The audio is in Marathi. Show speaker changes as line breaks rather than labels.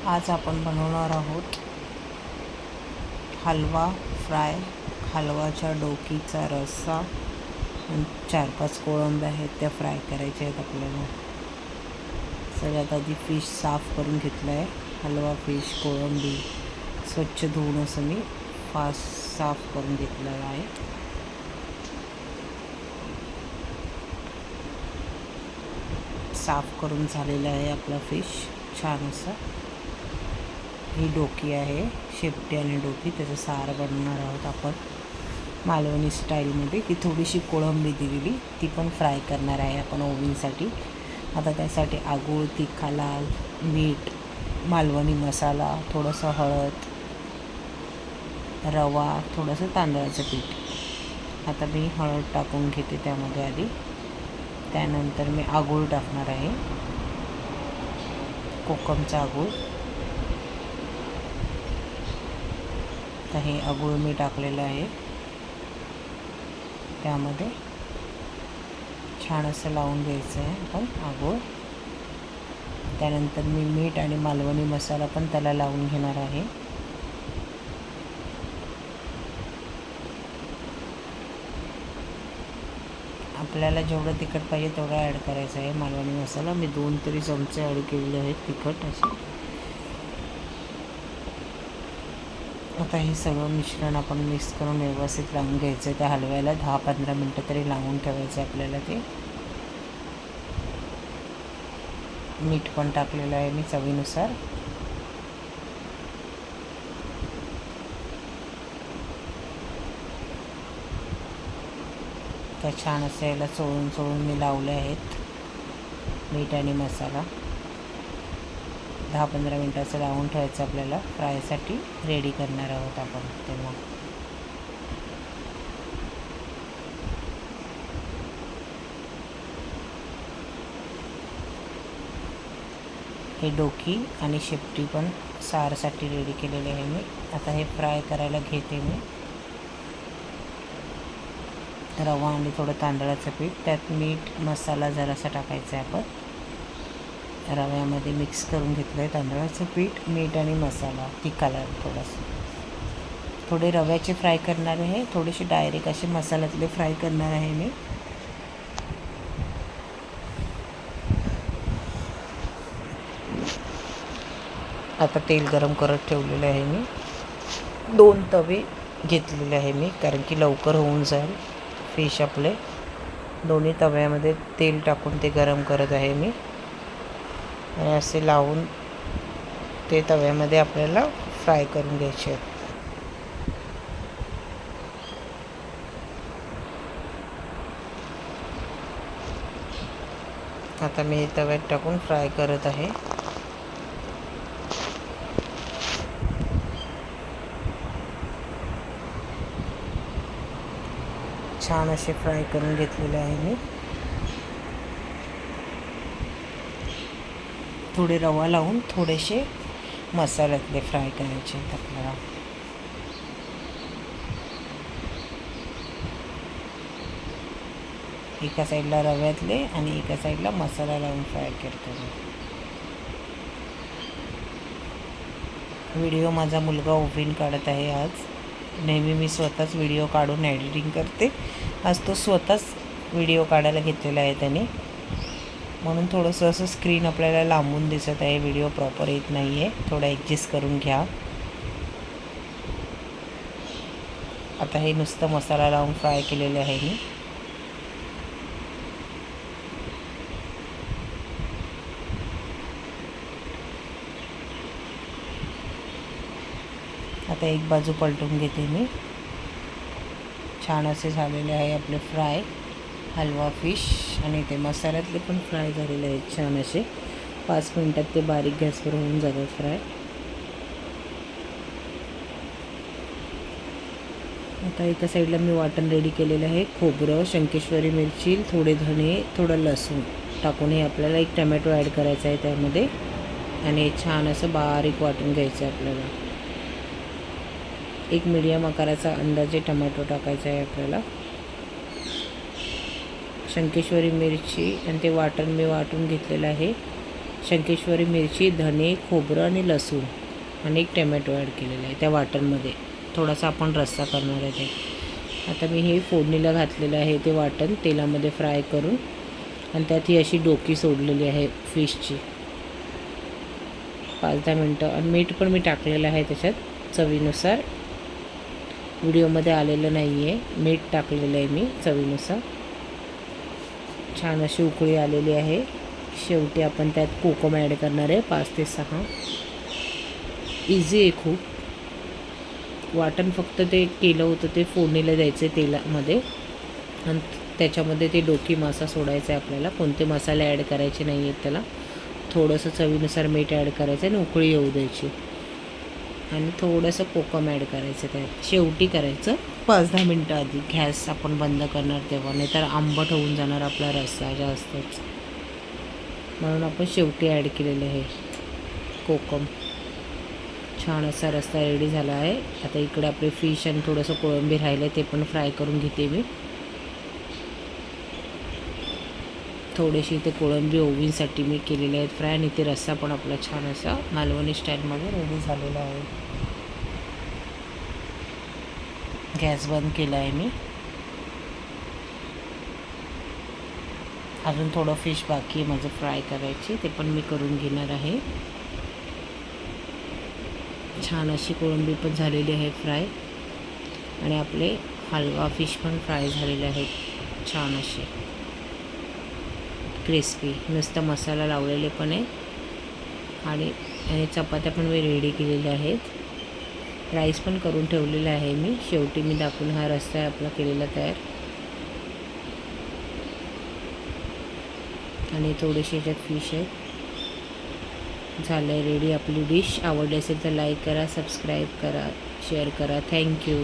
आज आपण बनवणार आहोत हलवा फ्राय. हलवाच्या डोकीचा रस्सा, 4-5 कोळंब्या आहेत त्या फ्राय करायच्या आहेत आपल्याला. सगळ्यात आधी फिश साफ करून घेतला आहे. हलवा फिश कोळंबी स्वच्छ धुवून असं मी साफ करून घेतलेला आहे. साफ करून झालेला आहे आपला फिश छान असा. ही डोकी आहे, शेपटी आणि डोकी, त्याचं सार बनवणार आहोत आपण मालवणी स्टाईलमध्ये. ती थोडीशी कोळंबी दिलेली, ती पण फ्राय करणार आहे आपण ओव्हनसाठी. आता त्यासाठी आगूळ, तिखा, लाल मीठ, मालवणी मसाला, थोडंसं हळद, रवा, थोडंसं तांदळाचं पीठ. आता मी हळद टाकून घेते त्यामध्ये आधी. त्यानंतर मी आगूळ टाकणार आहे, कोकमचा आगूळ. तर हे आगूळ मी टाकलेलं आहे. त्यामध्ये छान असं लावून घ्यायचं आहे आपण आगूळ. त्यानंतर मी मीठ आणि मालवणी मसाला पण त्याला लावून घेणार आहे. आपल्याला जेवढं तिखट पाहिजे तेवढं ॲड करायचं आहे मालवणी मसाला. मी 2 तरी चमचे ॲड केलेले आहेत तिखट असे. आता हे सगळं मिश्रण आपण मिक्स करून व्यवस्थित लावून घ्यायचं आहे. त्या हलव्याला 10-15 मिनटं तरी लावून ठेवायचं आहे आपल्याला ते. मीठ पण टाकलेलं आहे मी चवीनुसार. त्या छान असं याला चोळून मी लावले आहेत मीठ आणि मसाला. 10-15 मिनटाचं लावून ठेवायचं आपल्याला. फ्रायसाठी रेडी करणार आहोत आपण तेव्हा. हे डोकी आणि शेपटी पण सारसाठी रेडी केलेले आहे मी. आता हे फ्राय करायला घेते मी. रवा आणि थोडं तांदळाचं पीठ, त्यात मीठ मसाला जरासा टाकायचा आहे आपण. रव्यामध्ये मिक्स करून घेतलं आहे तांदळाचं पीठ, मीठ आणि मसाला, तिखा लाल थोडंसं. थोडे रव्याचे फ्राय करणार आहे, थोडेसे डायरेक्ट असे मसाल्यातले फ्राय करणार आहे मी. आता तेल गरम करत ठेवलेलं आहे मी. 2 तवे घेतलेले आहे मी, कारण की लवकर होऊन जाईल फिश आपले. दोन्ही तव्यामध्ये तेल टाकून ते गरम करत आहे मी. आणि असे लावून ते तव्यामध्ये आपल्याला फ्राय करून घ्यायचे आहेत. आता मी तव्यात टाकून फ्राय करत आहे. छान असे फ्राय करून घेतलेले आहे मी. थोडे रवा लावून थोडेसे मसाल्यातले फ्राय करायचे आहेत आपल्याला. एका साईडला रव्यातले आणि एका साईडला मसाला लावून फ्राय करतो मी. व्हिडिओ माझा मुलगा ओव्हन काढत आहे आज. नेहमी मी स्वतःच व्हिडिओ काढून एडिटिंग करते. आज तो स्वतःच व्हिडिओ काढायला घेतलेला आहे त्याने, म्हणून थोडंसं असं स्क्रीन आपल्याला लांबून दिसत आहे. व्हिडिओ प्रॉपर येत नाही आहे, थोडं ॲडजस्ट करून घ्या. आता हे नुसतं मसाला लावून फ्राय केलेलं आहे मी. आता एक बाजू पलटून घेते मी. छान असे झालेले आहे आपले फ्राय हलवा फिश. आणि ते मसाल्यातले पण फ्राय झालेले आहेत छान असे. 5 मिनटात ते बारीक गॅसवर होऊन जातात फ्राय. आता एका साईडला मी वाटण रेडी केलेलं आहे. खोबरं, शंकेश्वरी मिरची, थोडे धणे, थोडं लसूण टाकून हे आपल्याला एक टमॅटो ॲड करायचा आहे त्यामध्ये. आणि छान असं बारीक वाटून घ्यायचं आहे आपल्याला. एक मीडियम आकाराचा अंदाजे टमॅटो टाकायचा आहे आपल्याला. शंकेश्वरी मिरची आणि ते वाटण मी वाटून घेतलेलं आहे. शंकेश्वरी मिरची, धने, खोबरं आणि लसूण आणि एक टमॅटो ॲड केलेला आहे त्या वाटणमध्ये. थोडासा आपण रस्सा करणार आहे ते. आता मी हे फोडणीला घातलेलं आहे ते वाटण तेलामध्ये फ्राय करून, आणि त्यात ही अशी डोकी सोडलेली आहे फिशची. 5-10 मिनटं. आणि मीठ पण मी टाकलेलं आहे त्याच्यात चवीनुसार. व्हिडिओमध्ये आलेलं नाही आहे, मीठ टाकलेलं आहे मी चवीनुसार. छान अशी उकळी आलेली आहे. शेवटी आपण त्यात कोकम ॲड करणार आहे 5 ते 6. इझी आहे खूप. वाटण फक्त ते केलं होतं ते फोडणीला द्यायचं तेलामध्ये, आणि त्याच्यामध्ये ते डोकी मासा सोडायचा आहे आपल्याला. कोणते मसाले ॲड करायचे नाही आहेत त्याला. थोडंसं चवीनुसार मीठ ॲड करायचं आणि उकळी येऊ द्यायची, आणि थोडंसं कोकम ॲड करायचं त्यात शेवटी करायचं 5-10 मिनटं आधी. गॅस आपण बंद करणार तेव्हा, नाही तर आंबट होऊन जाणार आपला रस्सा जास्तच. म्हणून आपण शेवटी ॲड केलेलं आहे कोकम. छान असा रस्सा रेडी झाला आहे. आता इकडे आपले फिश आणि थोडंसं कोळंबी राहिलं आहे, ते पण फ्राय करून घेते मी. थोडेसे इथे कोळंबी ओव्हनसाठी मी केलेले आहेत फ्राय, आणि इथे रस्सा पण आपला छान असा मालवणी स्टाईलमध्ये रेडी झालेला आहे. गॅस बंद केला आहे मी. अजून थोडं फिश बाकी आहे माझं फ्राय करायची, ते पण मी करून घेणार आहे. छान अशी कोळंबी पण झालेली आहे फ्राय, आणि आपले हलवा फिश पण फ्राय झालेले आहेत छान असे क्रिस्पी. नुसता मसाला लावलेले पण आहे, आणि चपात्या पण मी रेडी केलेल्या आहेत. राईस पण करून ठेवलेला आहे मी. शेवटी मी दाखवून हा रस्सा आहे आपला केलेला तयार. आणि थोडेसे याच्यात फिश आहेत. झालं आहे रेडी आपली डिश. आवडली असेल तर लाईक करा, सबस्क्राईब करा, शेअर करा. थँक्यू.